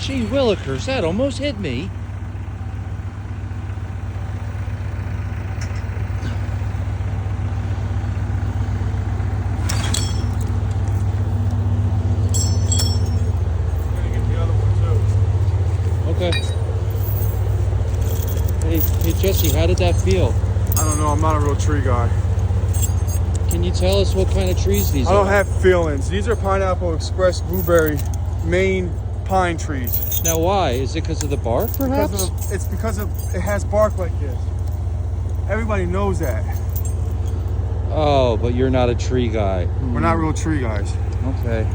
Gee willikers, that almost hit me. I'm gonna get the other one too. Okay. Hey Jesse, how did that feel? I don't know, I'm not a real tree guy. Can you tell us what kind of trees these I don't are? have feelings. These are Pineapple Express Blueberry Maine pine trees. Now why? Is it because of the bark, perhaps? It's because of it has bark like this. Everybody knows that. Oh, but you're not a tree guy. We're not real tree guys. Okay.